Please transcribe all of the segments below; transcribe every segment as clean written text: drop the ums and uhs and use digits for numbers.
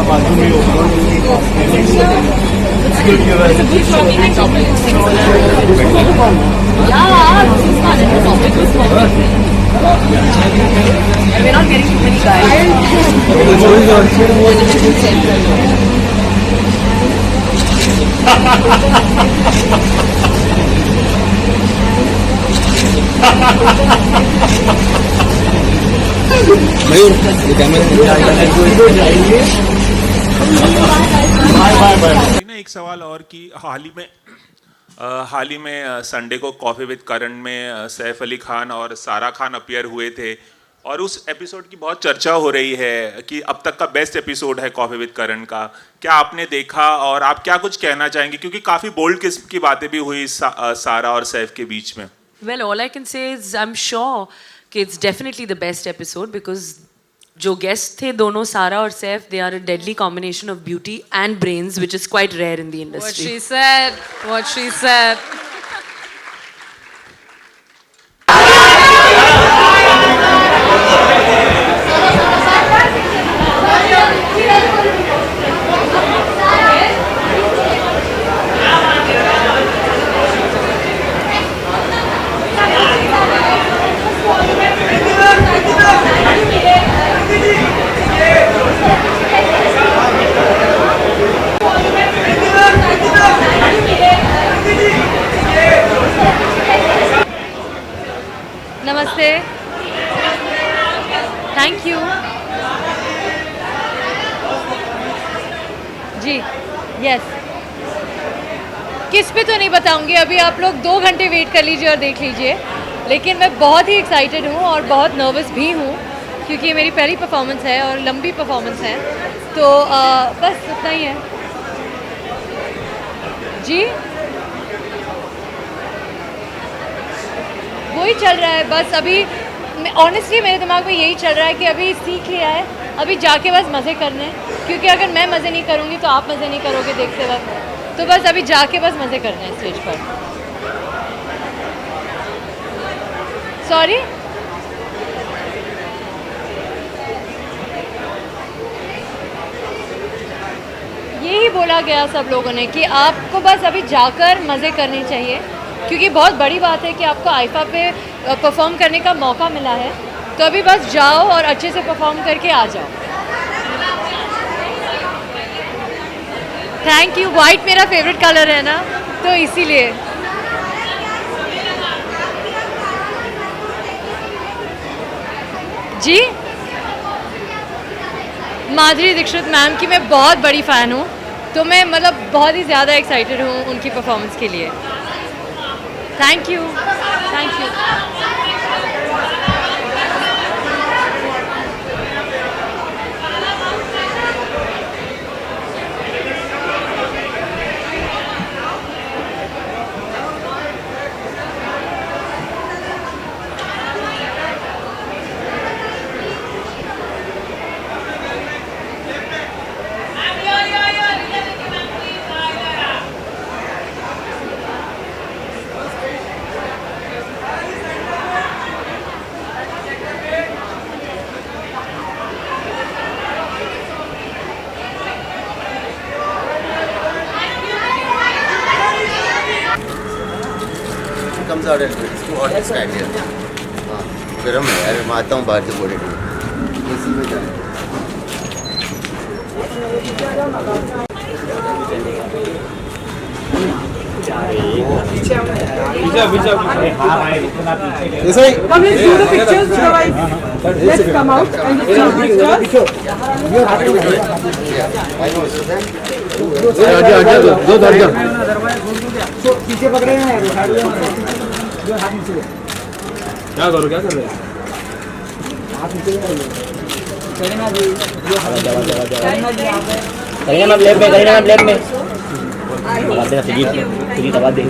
बाजू में होगा We're not getting too many guys. मयूर ये कैमरा एक सवाल और कि हाल ही में संडे को कॉफी विद करण में सैफ अली खान और सारा खान अपीयर हुए थे और उस एपिसोड की बहुत चर्चा हो रही है कि अब तक का बेस्ट एपिसोड है कॉफी विद करण का। क्या आपने देखा और आप क्या कुछ कहना चाहेंगे, क्योंकि काफ़ी बोल्ड किस्म की बातें भी हुई सारा और सैफ के बीच में। Well, all I can say is I'm sure कि it's definitely the best episode because जो guests थे दोनों सारा और Saif, they are a deadly combination of beauty and brains, which is quite rare in the industry. What she said. What she said. नमस्ते, thank you ji. Yes, किस पे तो नहीं बताऊंगी अभी, आप लोग 2 घंटे वेट कर लीजिए और देख लीजिए। लेकिन मैं बहुत ही एक्साइटेड हूँ और बहुत नर्वस भी हूँ क्योंकि ये मेरी पहली परफॉर्मेंस है और लंबी परफॉर्मेंस है, तो बस उतना ही है जी। वही चल रहा है बस अभी, ऑनेस्टली मेरे दिमाग में यही चल रहा है कि अभी सीख लिया है, अभी जाके बस मज़े करने हैं, क्योंकि अगर मैं मज़े नहीं करूँगी तो आप मज़े नहीं करोगे देखते वक्त, तो बस अभी जाके बस मज़े करने हैं स्टेज पर। सॉरी, यही बोला गया सब लोगों ने कि आपको बस अभी जाकर मज़े करने चाहिए, क्योंकि बहुत बड़ी बात है कि आपको आईफा पे परफॉर्म करने का मौका मिला है, तो अभी बस जाओ और अच्छे से परफॉर्म करके आ जाओ। Thank you. वाइट मेरा फेवरेट कलर है ना, तो इसीलिए। जी, माधुरी दीक्षित मैम की मैं बहुत बड़ी फ़ैन हूँ, तो मैं मतलब बहुत ही ज़्यादा एक्साइटेड हूँ उनकी परफॉर्मेंस के लिए। Thank you, thank you. comes out and it's too hot to stand here. हाँ, गर्म है यार, मैं आता हूँ बाहर से बोले इसी में जाए। Come, let's do the pictures. Let's come out and do some pictures. So पीछे पकड़े हैं जो हाथ नीचे क्या करो, क्या कर रहे हैं? हाथ नीचे करीना जी, करीना जी यहाँ पे, करीना मैम लेफ्ट में, करीना मैम लेफ्ट में आवाज देना, सुजीत आवाज दे।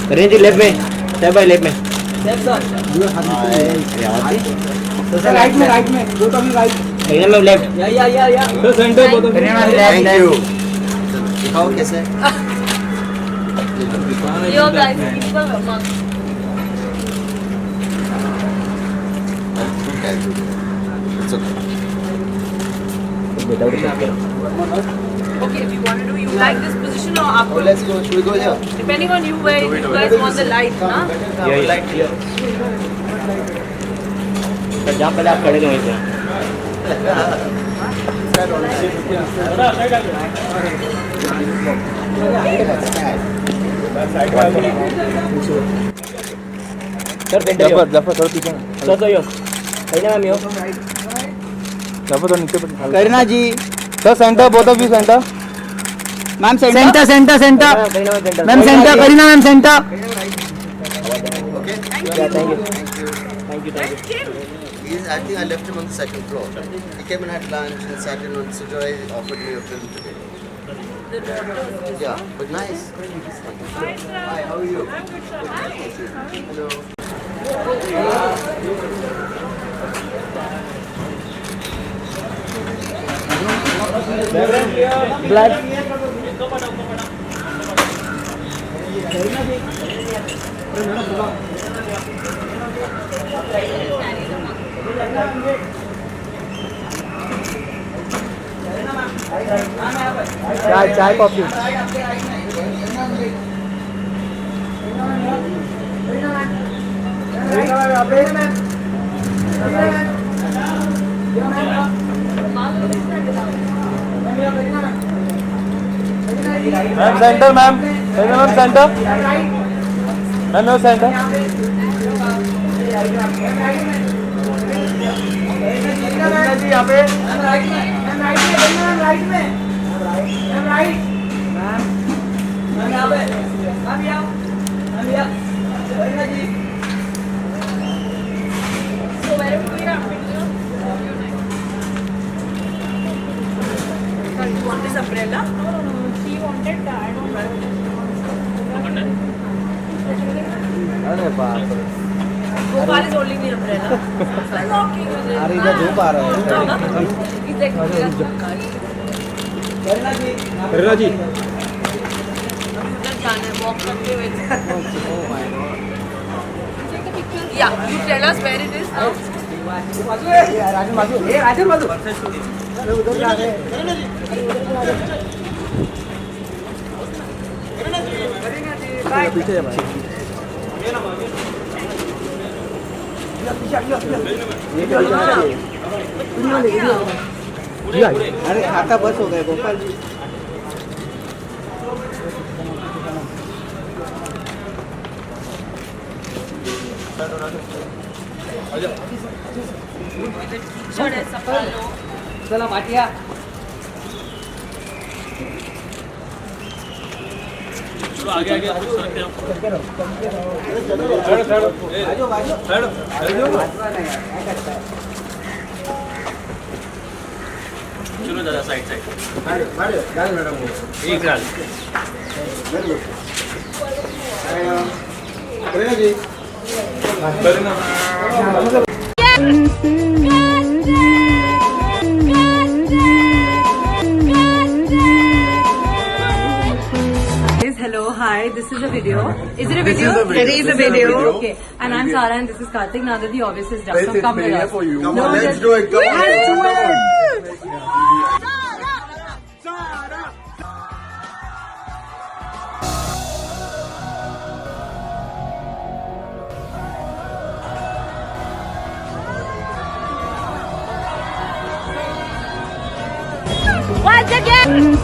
करीना जी लेफ्ट में, स्टेप बाय लेफ्ट में, स्टेप सर राइट में दो तो राइट, करीना मैम लेफ्ट, या सर सेंटर बोलो, Kareena ma'am left. Thank you. दिखाओ कैसे Yo guys, people among It's okay. Okay, if you want to do, you like this position or Oh, आपको let's go. Should we go here? depending on you where you guys want the light, ना? Light here. जहाँ पहले आप खड़े थे वहीं पे sir Zafar थोड़ा पीछे सर तो यो करीना मैम यो जफर तो नीचे Kareena ji sir centre both of you centre ma'am centre centre centre ma'am centre Kareena ma'am centre Okay. Thank you I think I left him on the second floor. He came and had lunch and sat in on Sujoy offered me a film today. Yeah, but nice. Hi, how are you? Hello. Black chai chai coffee ma'am centre ma'am ma'am centre ma'am centre जी यहाँ पे this umbrella? She wanted that. अरे बाप रे Gopal is holding the umbrella. I'm walking with it. अरे इधर धूप आ रहा है He's like, मेरा करीना जी उधर जाना है, walk करते हुए. Yeah, you tell us where it is now. राजन बाजू ए राजन बाजू अरे उधर जा रहे पीछे जा भाई अरे खाता बस हो गए गोपाल जी चला पाटिया चलो दादा side side Hello, hi, this is a video. Is it a video? It is a video. Okay. And I'm Sara and this is Karthik. Now that the obvious is done. So come with us. Come on, let's do it. Come on, let's do it. Once again!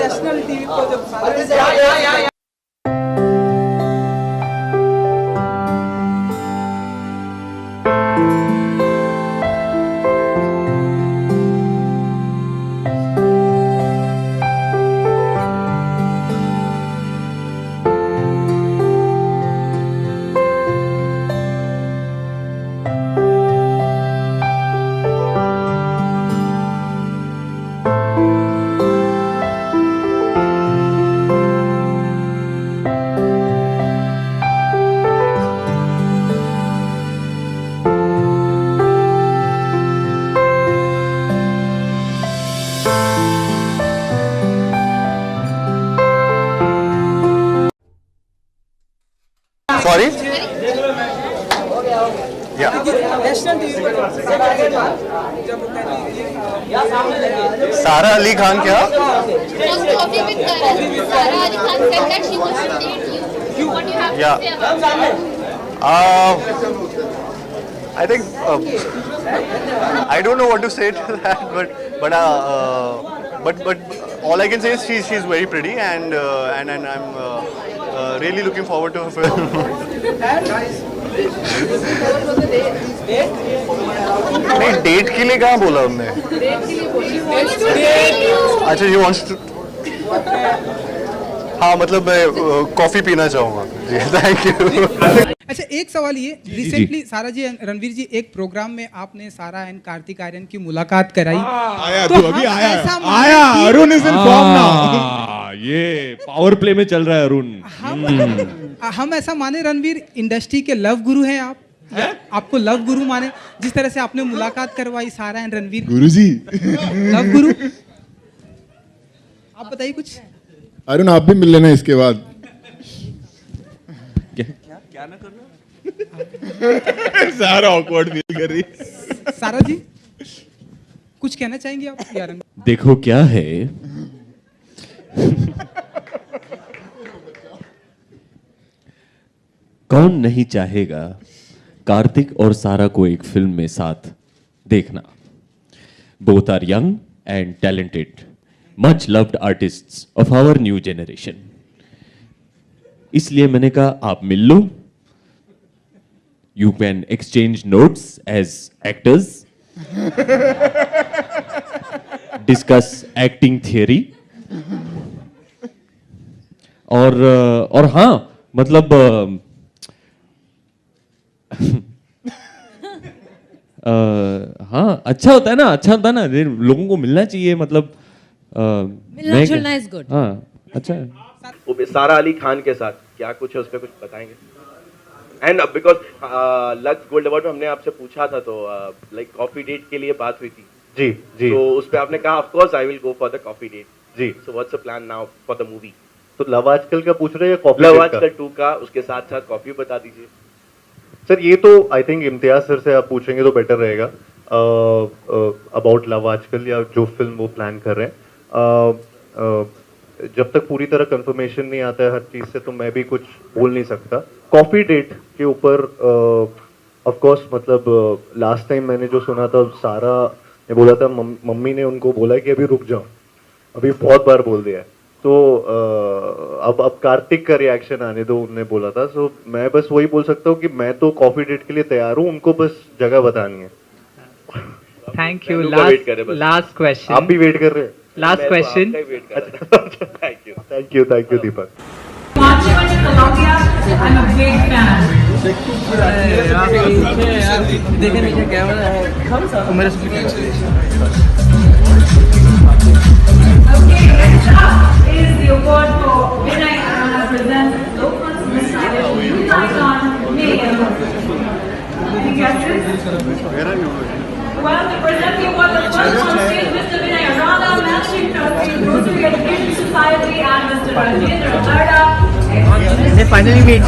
National TV को जब सारा Sorry? National TV पर जब सारा अली खान क्या? Coffee with Sarah Ali Khan said that she wants to date you. What do you have to say about that? I think I don't know what to say to that, but all I can say is she's very pretty and I'm really looking forward to her film. नहीं date के लिए कहाँ बोला हमने? अच्छा ये wants to हाँ मतलब मैं कॉफी पीना चाहूँगा जी थैंक यू। अच्छा एक सवाल ये रिसेंटली सारा जी रणवीर जी एक प्रोग्राम में आपने सारा एंड कार्तिक आर्यन की मुलाकात कराई आया तो तू अभी हम आया ऐसा आया माने Arun is in form now ये पावर प्ले में चल रहा है अरुण। हम ऐसा माने रणवीर इंडस्ट्री के लव गुरु हैं आप या आपको लव गुरु माने जिस तरह से आपने मुलाकात करवाई सारा एंड रणवीर गुरुजी लव गुरु आप बताइए कुछ। अरुण आप भी मिल लेना इसके बाद क्या ना करना सारा ऑकवर्ड फील कर रही सारा जी कुछ कहना चाहेंगे आप यार? देखो क्या है कौन नहीं चाहेगा कार्तिक और सारा को एक फिल्म में साथ देखना। Both are young and talented much loved artists of our new generation. इसलिए मैंने कहा आप मिल लो, you can exchange notes as actors, discuss acting theory और हाँ मतलब हाँ अच्छा होता है ना लोगों को मिलना चाहिए मतलब मिलना जुलना इज गुड। हाँ अच्छा है। सारा अली खान के साथ क्या कुछ है उस पर कुछ बताएंगे? And because lux gold award में हमने आपसे पूछा था तो लाइक कॉफी डेट के लिए बात हुई थी जी जी तो उस पे आपने कहा of course I will go for the coffee date जी। So what's the plan now for the movie? तो लव आजकल का पूछ रहे हैं या कॉफी? लव आजकल 2 का उसके साथ साथ कॉफी बता दीजिए सर। ये तो आई थिंक इम्तियाज सर से आप पूछेंगे तो बेटर रहेगा अबाउट लव आजकल या जो फिल्म वो प्लान कर रहे हैं। जब तक पूरी तरह कंफर्मेशन नहीं आता है हर चीज़ से तो मैं भी कुछ बोल नहीं सकता। कॉफ़ी डेट के ऊपर ऑफ कोर्स मतलब लास्ट टाइम मैंने जो सुना था सारा ने बोला था मम्मी ने उनको बोला कि अभी रुक जाओ, अभी बहुत बार बोल दिया है तो अब कार्तिक का रिएक्शन आने दो उन्होंने बोला था। सो मैं बस वही बोल सकता हूँ कि मैं तो कॉफ़ी डेट के लिए तैयार हूँ, उनको बस जगह बतानी है। Thank you. लास्ट क्वेश्चन आप भी वेट कर रहे हैं? Last question thank you Deepak. Well, to present the award, the first on stage, Mr. Vinay Rana, Managing Trustee, Rotary Education Society, and Mr. Rajendra Arda. They finally meet.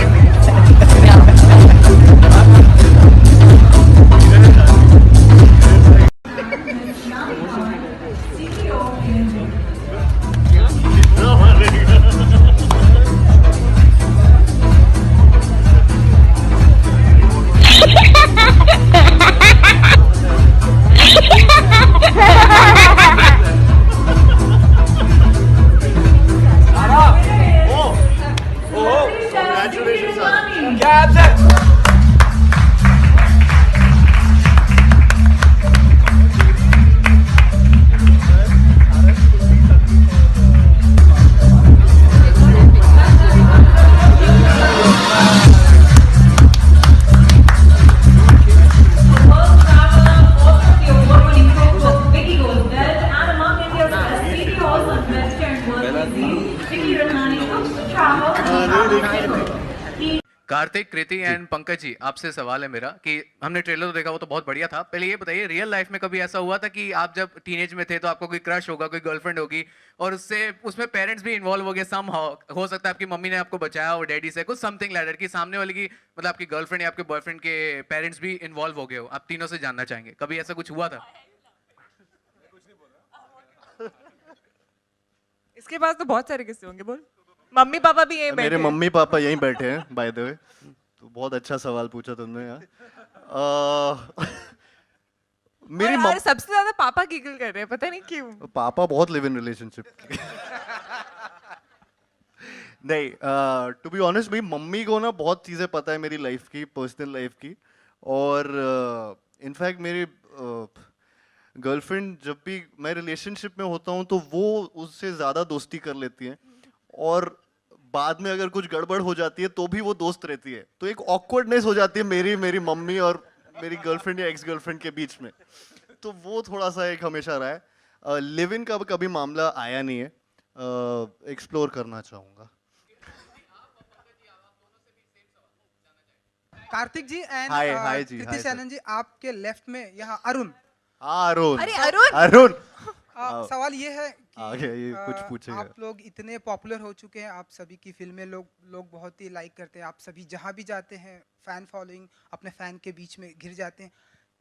Kartik, Kriti and Pankaj ji, आपसे सवाल है मेरा कि हमने trailer तो देखा, वो तो बहुत बढ़िया था। पहले ये बताइए, रियल लाइफ में कभी ऐसा हुआ था कि आप जब टीनेज में थे तो आपको कोई क्रश होगा, कोई गर्लफ्रेंड होगी और उसमें पेरेंट्स भी इन्वॉल्व हो गए सम हो सकता है आपकी मम्मी ने आपको बचाया और डैडी से कुछ समथिंग लाइक कि सामने वाले की मतलब आपकी गर्लफ्रेंड या आपके बॉयफ्रेंड के पेरेंट्स भी इन्वॉल्व हो गए हो, आप तीनों से जानना चाहेंगे कभी ऐसा कुछ हुआ था? इसके पास तो बहुत सारे किस्से होंगे, बोल। मम्मी पापा भी यहीं बैठे मेरे हैं। मम्मी पापा यहीं बैठे हैं बाय द वे। तो बहुत अच्छा सवाल पूछा तुमने यार। मेरी यार सबसे ज्यादा पापा गिगल कर रहे हैं, पता नहीं क्यों। पापा बहुत लिव इन रिलेशनशिप। नहीं, टू बी ऑनेस्ट मेरी मम्मी को ना बहुत चीज़ें पता है मेरी लाइफ की, पर्सनल लाइफ की। और इनफैक्ट मेरी गर्लफ्रेंड जब भी मैं रिलेशनशिप में होता हूँ तो वो उससे ज़्यादा दोस्ती कर लेती है और बाद में अगर कुछ गड़बड़ हो जाती है तो भी वो दोस्त रहती है। तो एक ऑकवर्डनेस हो जाती है मेरी मम्मी और मेरी गर्लफ्रेंड या एक्स गर्लफ्रेंड के बीच में। तो वो थोड़ा सा एक हमेशा रहा है। लिव इन का कभी मामला आया नहीं है, एक्सप्लोर करना चाहूँगा। कार्तिक जी एंड हाय जी, कृति सैनन जी, आपके लेफ्ट में यहाँ अरुण। अरुण, अरे अरुण सवाल ये है कि आगे ये कुछ पूछेगा। आप लोग इतने पॉपुलर हो चुके हैं, आप सभी की फिल्में लोग बहुत ही लाइक करते हैं, आप सभी जहाँ भी जाते हैं फैन फॉलोइंग अपने फैन के बीच में घिर जाते हैं।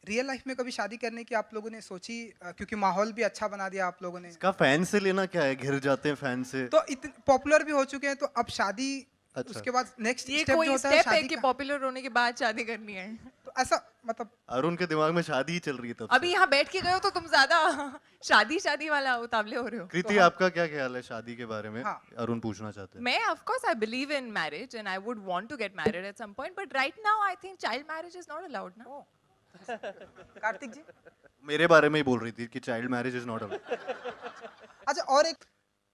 रियल लाइफ में कभी शादी करने की आप लोगों ने सोची? क्योंकि माहौल भी अच्छा बना दिया आप लोगों ने। इसका फैन से लेना क्या है, घिर जाते हैं फैन से। तो इतने पॉपुलर भी हो चुके हैं, तो अब शादी अच्छा। उसके बाद नेक्स्ट ये स्टेप कोई जो होता है स्टेप है शादी कि का। पॉपुलर होने के बाद शादी करनी है? तो ऐसा मतलब अरुण के दिमाग में शादी ही चल रही है तब अभी यहाँ बैठ के गए हो तो तुम ज्यादा शादी वाला उतावले हो रहे हो। कृति, आपका क्या ख्याल है शादी के बारे में? हाँ। अरुण पूछना चाहते हैं। मैं of course I believe in marriage and I would want to get married at some point, but right now I think child marriage is not allowed now. Kartik जी मेरे बारे में ही बोल रही थी कि child marriage is not allowed. अच्छा, और एक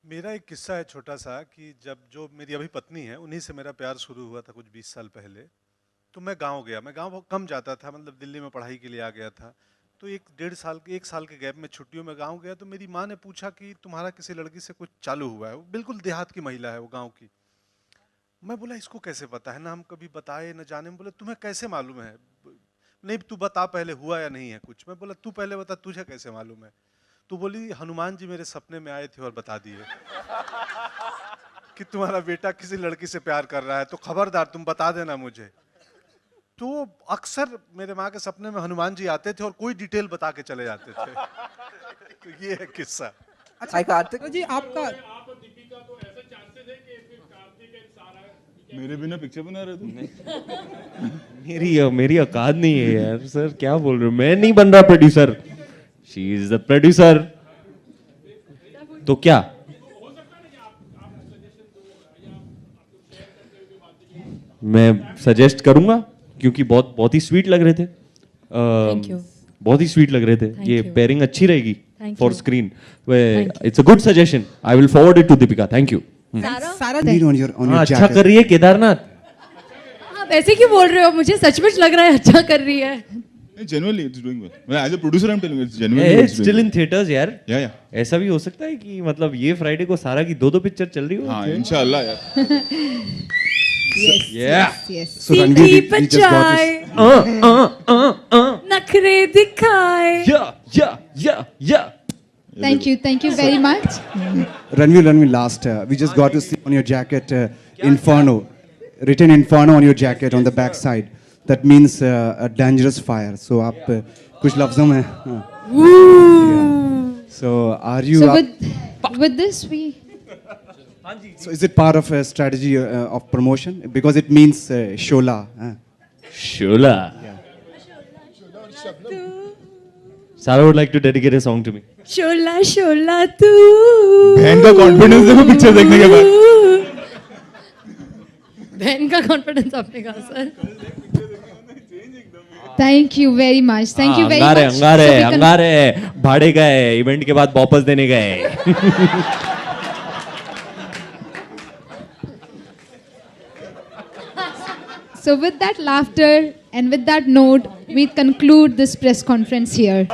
मेरा एक किस्सा है छोटा सा कि जब जो मेरी अभी पत्नी है उन्हीं से मेरा प्यार शुरू हुआ था कुछ 20 साल पहले। तो मैं गांव गया, मैं गांव बहुत कम जाता था, मतलब दिल्ली में पढ़ाई के लिए आ गया था। तो एक साल के गैप में छुट्टियों में गांव गया तो मेरी माँ ने पूछा कि तुम्हारा किसी लड़की से कुछ चालू हुआ है। वो बिल्कुल देहात की महिला है, वो गाँव की। मैं बोला इसको कैसे पता है, ना हम कभी बताए न जाने। बोले तुम्हें कैसे मालूम है? नहीं तू बता पहले हुआ या नहीं है कुछ। मैं बोला तू पहले बता, तुझे कैसे मालूम है? तो बोली हनुमान जी मेरे सपने में आए थे और बता दिए कि तुम्हारा बेटा किसी लड़की से प्यार कर रहा है, तो खबरदार तुम बता देना मुझे। तो अक्सर मेरे माँ के सपने में हनुमान जी आते थे और कोई डिटेल बता के चले जाते थे। तो ये है किस्सा। अच्छा कार्तिक जी, आपका मेरे बिना पिक्चर बना रहे तुम? मेरी औकात नहीं है यार सर, क्या बोल रहे हो? मैं नहीं बन रहा producer, she is the producer. तो क्या मैं सजेस्ट करूंगा, क्योंकि बहुत ही स्वीट लग रहे थे। बहुत ही स्वीट लग रहे थे। ये पेयरिंग अच्छी रहेगी for screen. It's a good suggestion, I will forward it to Deepika. Thank you. अच्छा कर रही है केदारनाथ। आप ऐसे क्यों बोल रहे हो? मुझे सचमुच लग रहा है अच्छा कर रही है। Genuinely, it's doing well. As a producer, I'm telling you, it's genuinely. It's still in theaters यार। Yeah. ऐसा भी हो सकता है कि मतलब ये फ्राइडे को सारा की 2 पिक्चर चल रही हो। हाँ, इंशाल्लाह यार। Yes. So Ranveer, we just got this. नखरे दिखाए। Yeah. Thank you very much. Ranveer, last, we just got to see on your jacket Inferno, written Inferno on your jacket on the back side. That means a dangerous fire. So आप कुछ लफ्जों में. So are you? So with this we. So is it part of a strategy of promotion? Because it means Shola. Shola. Sarah would like to dedicate a song to me. शोला तू। बहन का confidence देखो picture देखने के बाद। बहन का confidence आपने कहा sir. Thank you very much. Thank you very much. अंगारे भाड़े गए, इवेंट के बाद वापस देने गए। So with that laughter and with that note, we conclude this press conference here.